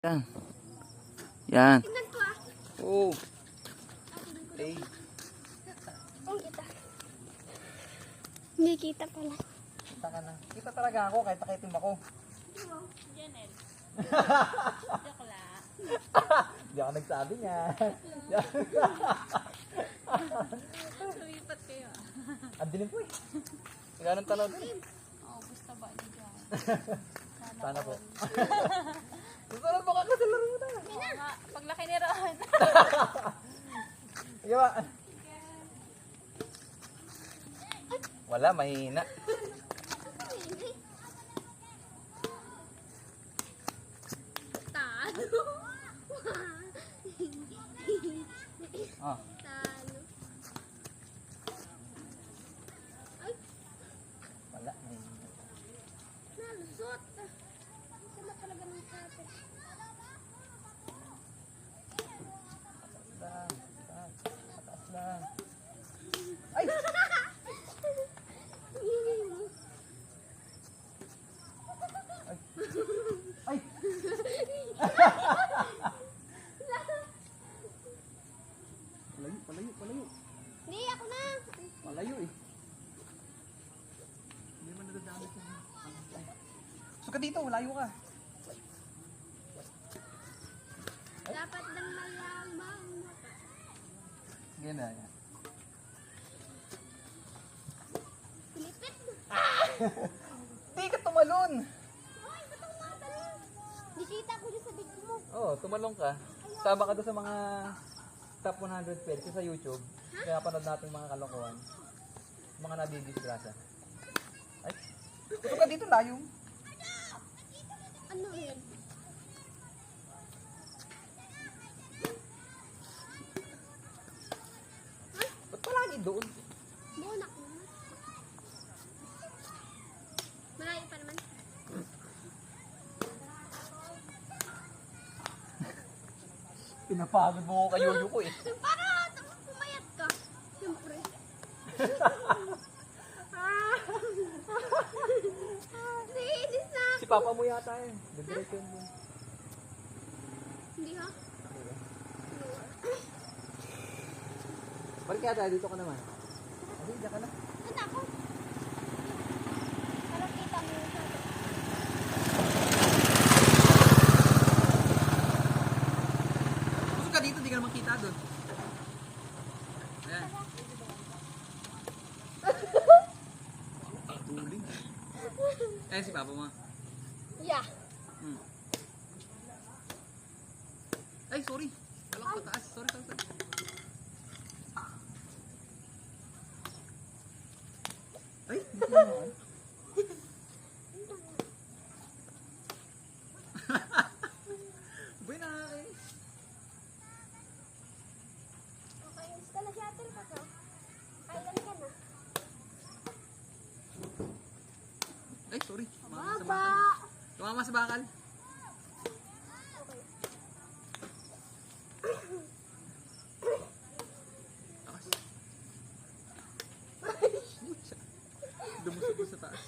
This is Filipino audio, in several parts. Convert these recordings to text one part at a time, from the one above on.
Yan. Yan. Tingnan ko ah. Oh. Hey. Oh, kita. Hindi kita pala. Kita ka na. Kita talaga ako kahit nakitim ako. Janel. Joke lang. Hindi ako nagsabi niya. Sumipat kayo. Ang dilim po eh. Ganun tanaw din. Oo, gusto ba niyo dyan? Sana po. Susunod mo ka kasi laro mo na. Oo nga, paglaki ni Ron. Sige ba? Wala, mahina. Talo. Ah. Talo. Ay, Wala, mahina. nalusot. Sama talaga ng kate. Lang. Taas lang. Ay! Ay! Palayo. Hindi, ako na. Palayo eh. Hindi mo nadadami ko. So ka dito, malayo ka. Dapat lang malamang. Ganyan. Pilipit. Di ka tumalon! Ay, ba't ang matalo? Nakita ko dyan sa video mo. Oo, tumalong ka. Sama ka doon sa mga top 100 pairs sa YouTube. Kaya panood natin mga kalokohan. Mga nabibisgrasa. Ay, gusto ka dito layo. Ano yun? Ba't palagi doon? Bunak mo. Malayo pa naman. Pinapagod mo ko kayoyo ko eh. Para pumayat ka. Siyempre. Naiinis na. Si Papa mo yata eh. Didiretso yun doon. Hindi ha? Balik kaya tayo, dito ka naman. Hindi, diyan ka na. Ano ako? Para kita mo yung sabi. Gusto ka dito, di ka naman kita doon. Ayan. Tuling. Ayan si Papa mo. Yeah. Ay, sorry. Kalak pataas. Sorry. Ay, hindi ko naman. Boy, nakakainis. Okay, gusto na si Ate pa ka. Kailan ka na? Ay, sorry. Tumama sa Baba! bakal. Tumama sa bakal. Okay. Takas. Dumusok ko sa taas.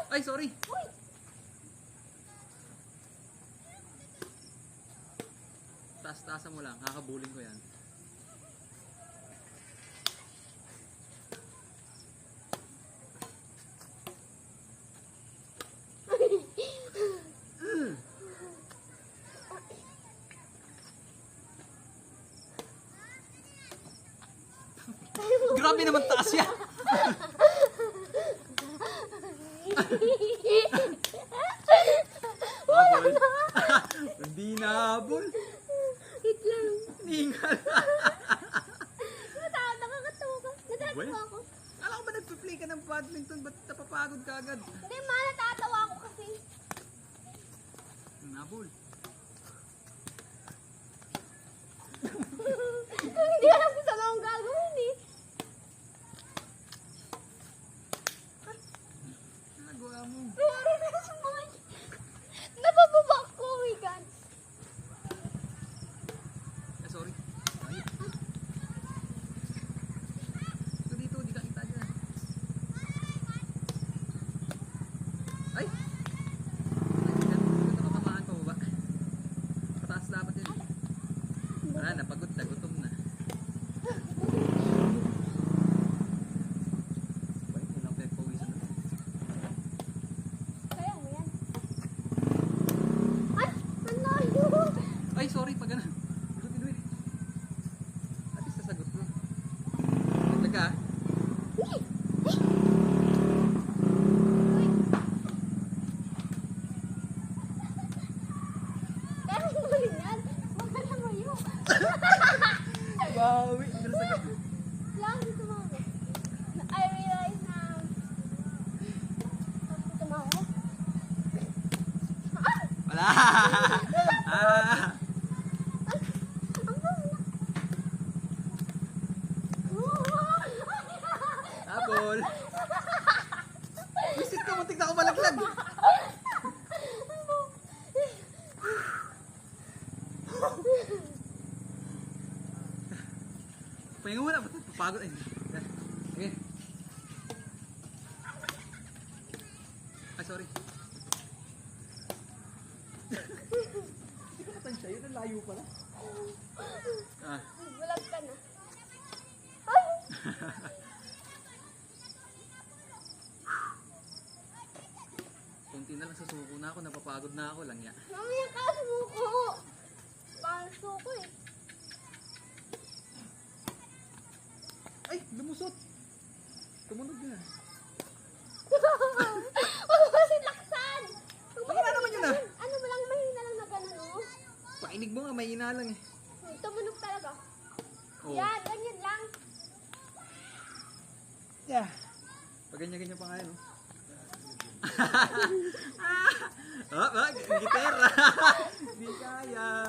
Ay, sorry. Uy! Taas-taasan mo lang. Kakabuling ko yan. Grabe naman taas yan. Habol. Hindi na habol. Wait lang. Ningal. Nakakatawa ka. Natatawa ako. Alam ko ba nagpa-play ka ng badminton? Ba't napapagod ka agad? Hindi, ma, natatawa ako kasi. Nabol. Hindi alam kung saan akong gagawin eh. Nagawa mo. Sorry na sa mga... Napababa ko, oh my God. Sorry. Ay. Ito dito, di ka kita dyan. Ay! Bawi. Bilis agad. Lang, dito mo ako. I realize na... Dito mo ako. Wala. Ah. Apple. Visit ka, muntik na ako malaglag. Pahinga muna, ba't papagod? Ay, sige. Ay, sorry. Hindi ko natansya, yun ang layo pala. Ah. Bulag ka na. Ay! Kunti na lang sa suko na ako, napapagod na ako lang ya. Mamaya ka sumuko. Parang suko eh. Ay, lumusot. Tumunog na. Huwag mo kasi laksan! Mahina naman yun ah. Ano mo lang, mahina lang na gano'n, oh. Pakinig mo nga, mahina lang eh. Tumunog talaga. Oh. Yan, ganyan lang. Yeah. Pag ganyan-ganyan pa nga yun, oh. Ah, gitara. Hindi kaya.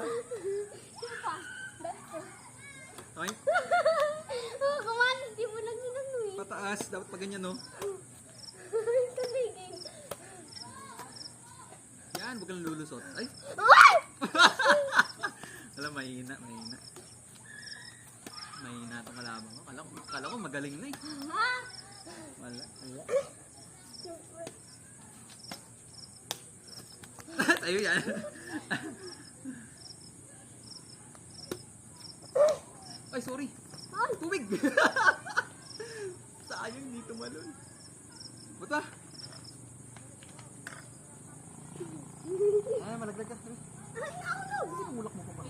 Sino pa? Basta. Okay, Oh, kumano, di mo lang yun ano eh. pataas. Dapat pag ganyan, no? Tuligin. Yan, huwag kang lulusot. Ay! Ay! Alam, mahina. Mahina itong kalaban ko. Kala ko magaling na eh. Ha? Wala. Super. Tayo yan. Ay, sorry. Ay! Tubig! Sayang, hindi tumalon. Ba't ba? Ay, malaglag ka. Ay, naulog! Ay, mulak mo pa pa.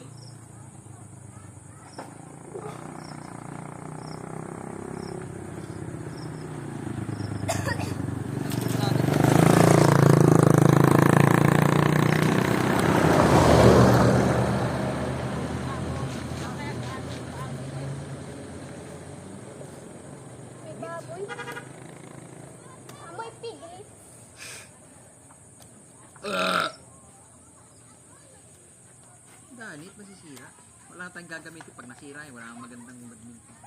May baboy. Amoy piglet. Ganit, masisira. Wala tayong gagamitin pag nasira eh. Wala kang magandang badminton.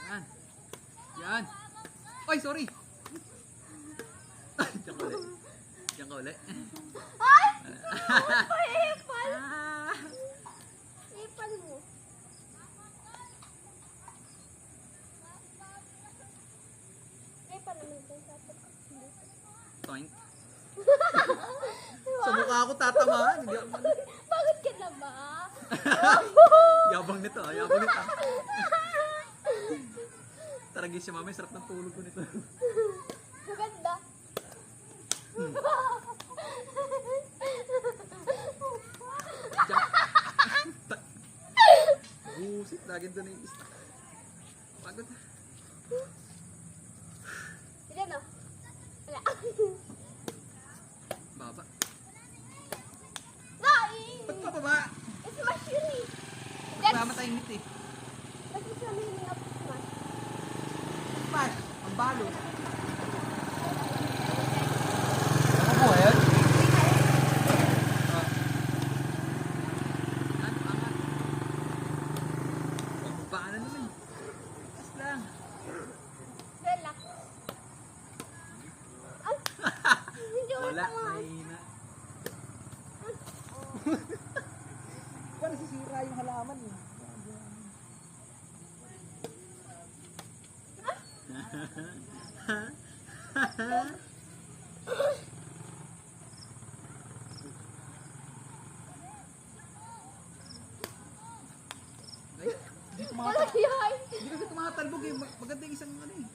Yan. Yan. Ay, sorry. Diyan ka ulit. Diyan ka ulit. Ay! Ipal! Ah. Ipal mo. Ipal naman din sa atin. Toink. Sa mukha ako tatamaan. Hindi ako Bakit ka na ba? Yabang nito ah. Yabang nito. Taragis si mama. Sarap ng tulog ko nito. Maganda. Busit. Laging doon yung istak. Pagod. Ilan o? Wala. Baba. Ay! Ba't pa baba? Smash yun eh. Mamatay ngit eh. That's the meaning of smash. Pat, ang balo. Ano po yan? Ano, angat. Pagbaba na naman. Tapos lang. Relax. Ay! Hindi ko Wala, tama. mahina. Paano sisira yung halaman eh? Ay, hindi tumatalbog. Ay! Hindi kasi tumatalbog eh. Maganda yung isang ano eh.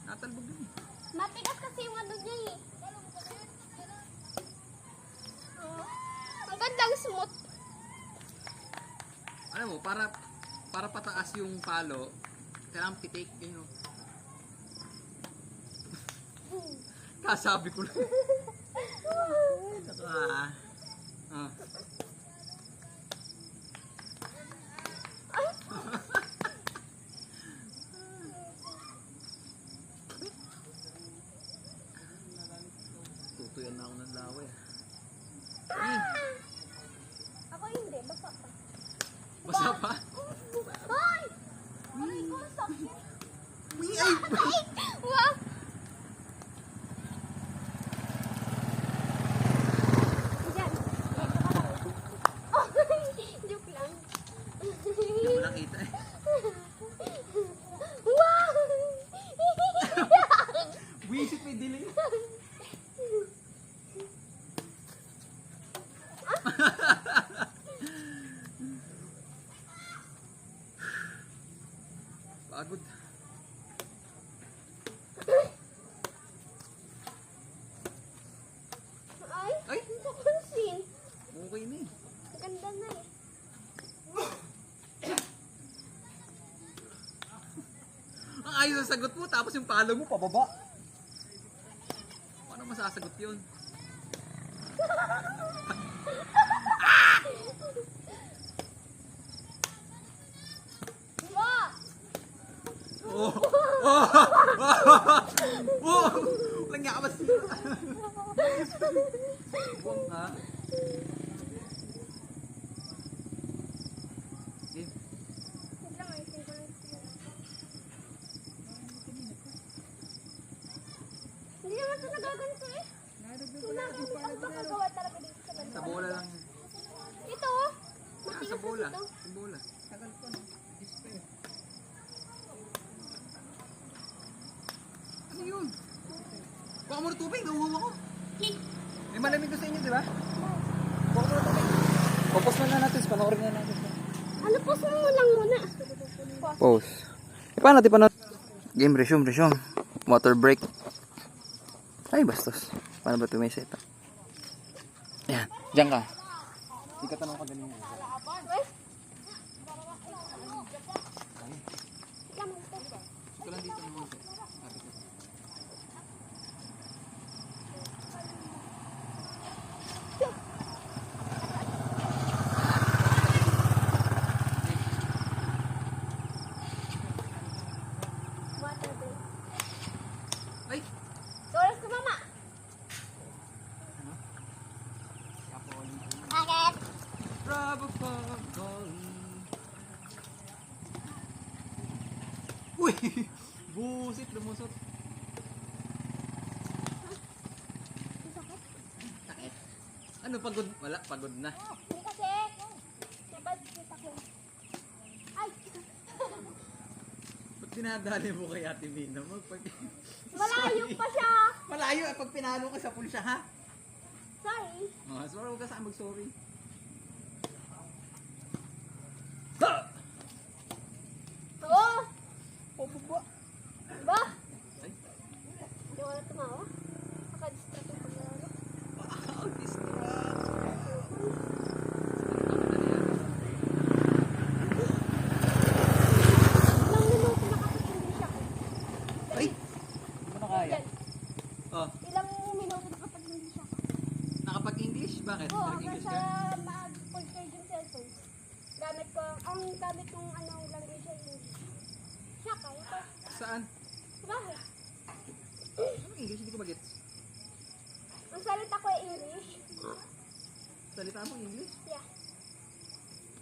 Natalbog din eh. Matigas kasi yung ano niya eh. Ang gandang smooth. Alam mo, para pataas yung palo, kailangan pitik, ganyan. Kasabi ko lang. Ah. Tutuyan na ako ng laway. Ako hindi, basta pa. Basa pa? Ay! Aray ko, sakit. Ay! Wow! Diyan. Oh, joke lang. Hindi mo nakita eh. Wow! Wisit may dilim. Pagod. Ay, Ay! hindi ko pansin. Okay na eh. Ganda na eh. Ang ayos ang sagot mo, tapos yung palo mo pababa. Paano masasagot yun? Wow! Oh! Oh! Oh! Walang yakas. Buwang ka. Game. Wait lang, ayusin ko lang. Hindi naman ito nagaganto eh. Ang makagawa talaga dito sa Sa bola lang. Ito oh. Ah, sa bola. Sa bola. Ano yun? Baka mo na tubig, nauhawa ko. May malamig doon sa inyo, di ba? Baka mo na tubig. Pupos na natin, panoorin na natin. Ano, pause mo lang muna. Pause. E paano natin panood? Game, resume. Water break. Ay, bastos. Paano ba ito may set? Yan, diyan ka. Hindi ka tanong ka ganun. Ito lang dito naman. Sabi ko. Water break. Ay! Oras ko, mama. Bakit? Bravo for golly. Uy! Busit, lumusot. Sakit. Ano, pagod? Wala, pagod na. Hindi kasi. Napagkita ko. Ay! Ba't dinadali mo kay Ate Mina? Malayo pa siya. Malayo, pag pinalo ka sa pulsa, ha? Sorry. Oh, sorry, huwag ka saan mag-sorry. Oo. Ba? Ba? Ay, Hindi ko na tumawa. Nakadistract yung pag-aaral. wow, distract. Ilang minuto nakapag-English ako. Ay! Hindi mo na kaya. Oh, Ilang minuto nakapag-English ako. nakapag-English? Bakit? Oo, Nag-English kasi ka? mag-full charge yung cellphone. Gamit ko, ang gamit kong language ay English. Siya, kaya ko. Saan? Bakit? Anong English? Hindi ko magets. Ang salita ko ay English. Salita mo English? Yeah.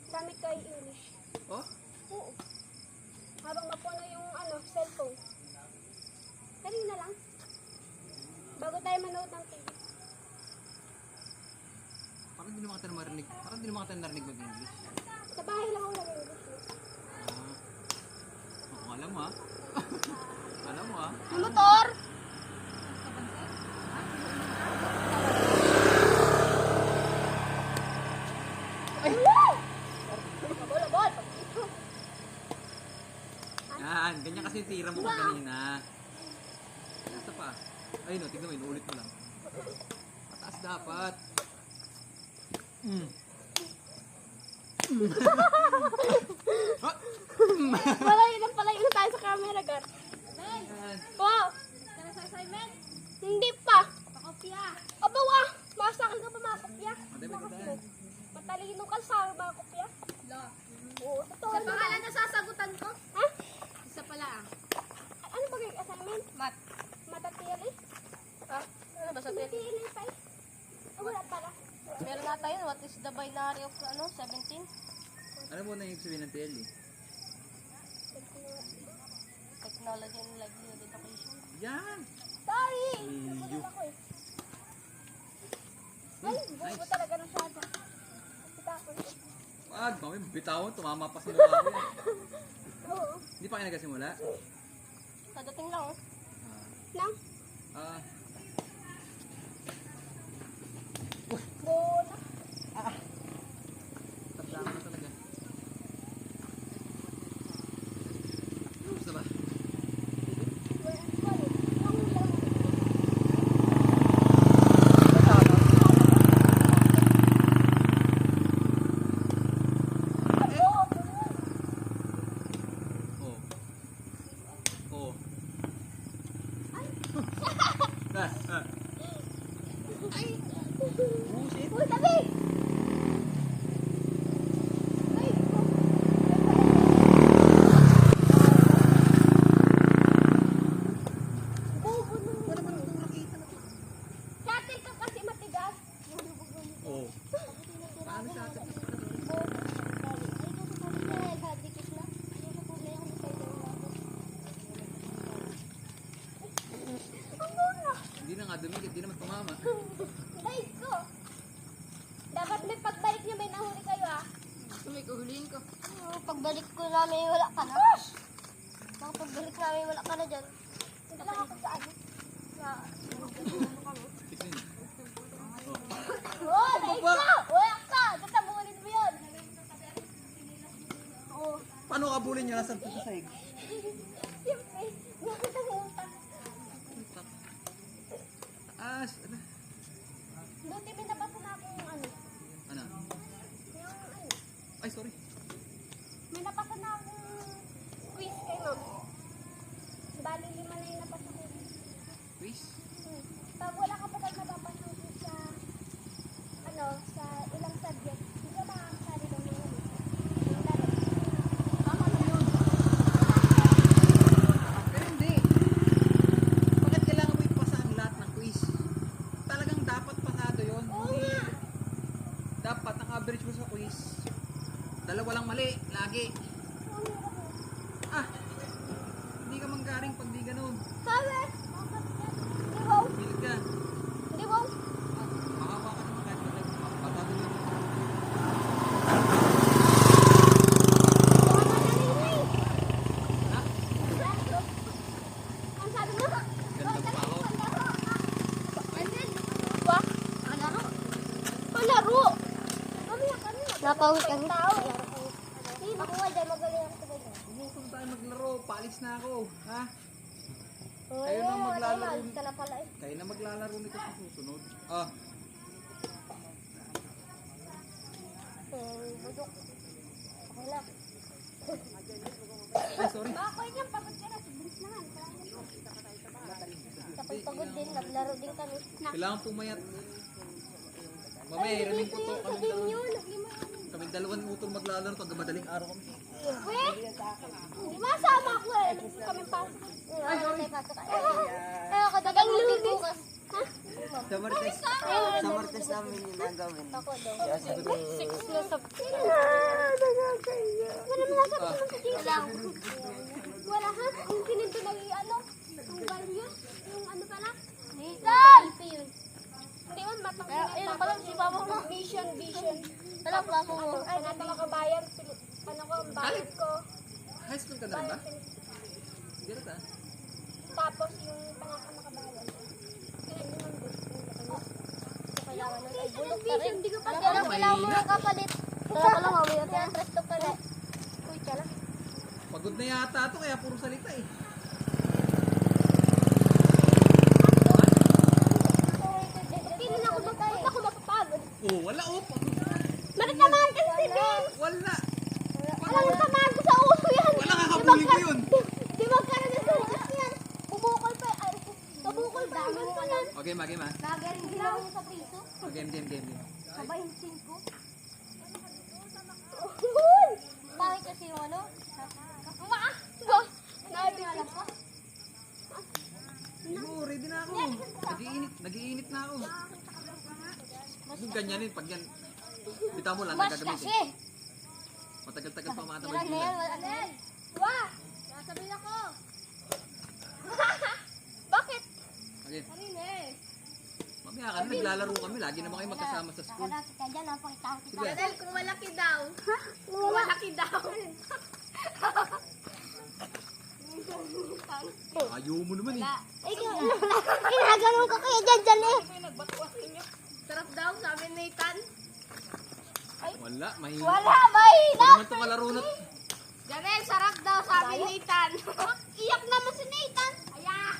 Gamit ko ay English. Oh? Oo. Habang mapuno yung cellphone. Kanina lang. Bago tayo manood ng TV. Parang hindi naman kita marinig. Parang hindi naman kita narinig mag-English. Sa bahay lang ako nag-English. Ah. Oo, alam mo, ha? Alam mo, ha? Yung motor! Ay! Labol! Yan, ganyan kasi yung tira mo kanina. Nasa pa. Ayun, no, tignan mo, inuulit mo lang. Pataas dapat. Palayo na tayo sa camera, Gar. Yan. Po! Tara sa assignment. Hindi pa! Pakopya. Aba wa! Masakin ka pa, what is the binary of 17? Ano mo na yung sabihin ng TLE? Technology and Livelihood Education. Yan! Sorry! Iyo. Ako eh. Ay, buo talaga ng shada. Tapos, Wag, mami, bitawan, tumama pa sa mukha ko yan. oo. Hindi pa kayo nagkasimula? Kadating lang oh. Ah, Nang? ah, Bola. tanda ko na talaga. Gusto ba? Oo. Oo. Busit. Uy, tabi! Ay, bobo naman. Shuttle ka kasi matigas. Oo. Paano siya ate? Hindi na nga dumikit, hindi naman tumama. Guys ko. Dapat may pagbalik niyo may nahuli kayo ah. May kuhulihin ko. Pagbalik ko namin wala ka na. Baka pagbalik namin wala ka na dyan. Hindi lang ako sa ano. Tignan niyo. Oh, naik ka! Wala ka! Tatabulin mo yun. Oo. Paano kabulin niyo nasa sahig? Siyempre. Nakatamutan. Taas. Ano? Buti may nabasa na akong ano. Ano? Yung ano. Ay, sorry. May napasa na akong quiz kay ma'am. Bali 5 na yung napasa ko. Quiz? Pag wala ka pa tayo nababasa ko sa ano, sa ilang subject, hindi ka makakasali ng mga ano. Yung laro. Tama lang yun. Pero hindi. Bakit kailangan mo ipasa ang lahat ng quiz? Talagang dapat pasado yun. Oo nga! Dapat ang average mo sa quiz. 2 lang mali. Lagi. Ah! Hindi ka manggaring pag di ganun. Sabi! Hindi wow! Pilit ka. Hindi wow! Makawa ka naman kahit patado yun. Ha? Ang sabi mo? Ganda pa ako. Wah, palaro. Palaro. Napawit kami. Hindi, makuha dyan. Magaling ako sa ganyan. Huwag tayo maglaro. Paalis na ako. Ha? Oh, Kayo na maglalaro. Alis ka na pala eh. Kayo na maglalaro nito sa susunod. Ah. Budok. Okay lang. Ay, sorry. Makoy niyan, pagod ka na. Bilis naman. Kapag pagod din, naglaro din kami. Kailangan pumayat. Mamaya, hiramin ko to. Kami dalawang utol maglalaro pag madaling araw kami. Wait! Hindi masama ako eh. Kami pasok. Ay, sorry. Ay, ako dagang lugi bukas. Ha? Sa Martes namin yung nagawin. Ako daw. Yes, 6 na sa... Wala mo nasa wala ha? Yung kininto na yung ano? Yung value? Yung ano pala? Nissan! Hindi man, matang ilan pa lang si Papa mo? Vision. Alam pa mo. Ay, natang makabayan. Ano ko, ang bayad ko. High school ka na rin ba? Hindi rin ah. Tapos yung pangaka-makabayan. Kaya hindi man gusto. Kailangan nun ay bulok ka rin. Hindi ko pa kailangan mo ng kapalit. Kaya pala mamaya kaya presto ka na. Uy, tiyala. Pagod na yata ito kaya puro salita eh. Hindi na ako mapapagod. Oh, wala oh. Pagod na. Bakit naman kasi si Vince? Wala. Alam mo, tamaan ko sa uso yan. Wala kakabulin ko yun. Di ba ka na nasugas yan? Bubukol pa. Ay, babukol pa yung gusto yan. Okay, game ah. Nagaling ginawa niya sa piso. Game. Sabayin 5. Uy! Bakit kasi yung ano? Ma! Ba? Nabigyan pa. Hindi mo, ready na ako. Nagiinit na ako. Yung ganyanin, pag yan, Bitaw mo lang, Mas nagagamitin. kasi. Matagal-tagal pa mga Tira tabay na yan, wala na yan. Wah! Sasabihin ako. Bakit? Okay. Kanina eh. Mamaya ka na, naglalaro kami. Lagi naman kayo magkasama sa school. Nakalapit ka dyan, napakita ko kita. Sige. Adel, kung malaki daw. Kung malaki daw. Ayaw mo naman eh. Ginaganon ko kaya dyan eh. Sarap daw, sabi ni Nathan. Wala, mahina. Wala, mahina. Ito naman itong kalaro na. Janel, sarap daw, sabi ni Nathan. Iyak naman si Nathan. Ayan.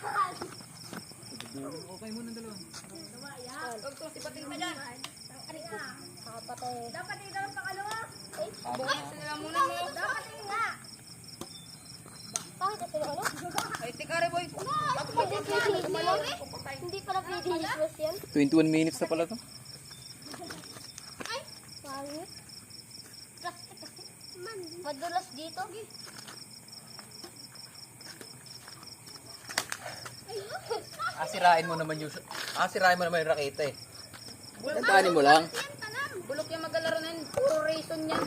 Okay muna dalawa. Huwag to, sipating pa dyan. Kapatay. Dapat ito ang pangalawa. Tama. Sila muna mo. Dapat yun nga. Bakit ito ano? Ay, tikari boy. Hindi pala pwede Christmas yan. 21 minutes na pala to. Ay, pangit. Plastic kasi. Madulas dito. Sirain mo naman yung raketa eh. Tandaanin mo lang. Bulok yung magalaro na yun. Puro reason yan.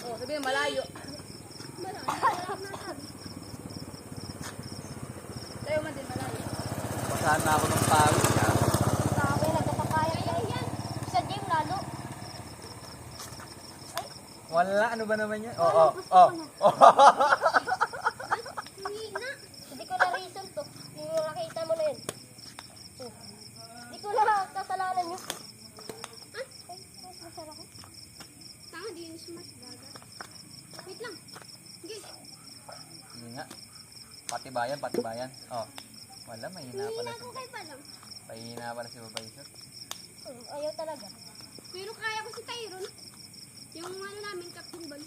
Oh, sabihin malayo. Tayo man din malayo. Basahan na ako ng pawis. Sabi, nagkapakaya yan. Sa gym lalo. Wala, ano ba naman yan? Oo, oo. Hindi ko na reason to. Yung nakita mo na yun. Hindi ko na kasalanan yun. Ay, masara ko. Tanga, di yung smash dagat. Wait lang. Hindi nga. Patibayan. Oh. Wala, mahina pala si. Mahina pala si Babae. Ayaw talaga. Pero kaya ko si Tyron. Yung ano namin, Captain Ball.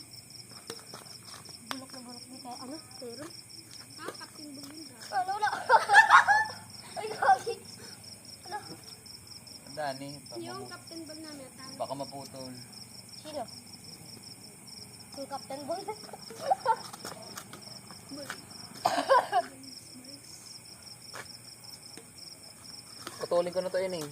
Bulok na bulok din kaya ano? Pero? Ha? Captain Ball yun. Ano wala? Ay, gagi. Ano? Dani, Yung Captain Ball namin, talo. baka maputol. Sino? Yung Captain Boy. Putulin ko na to yun eh.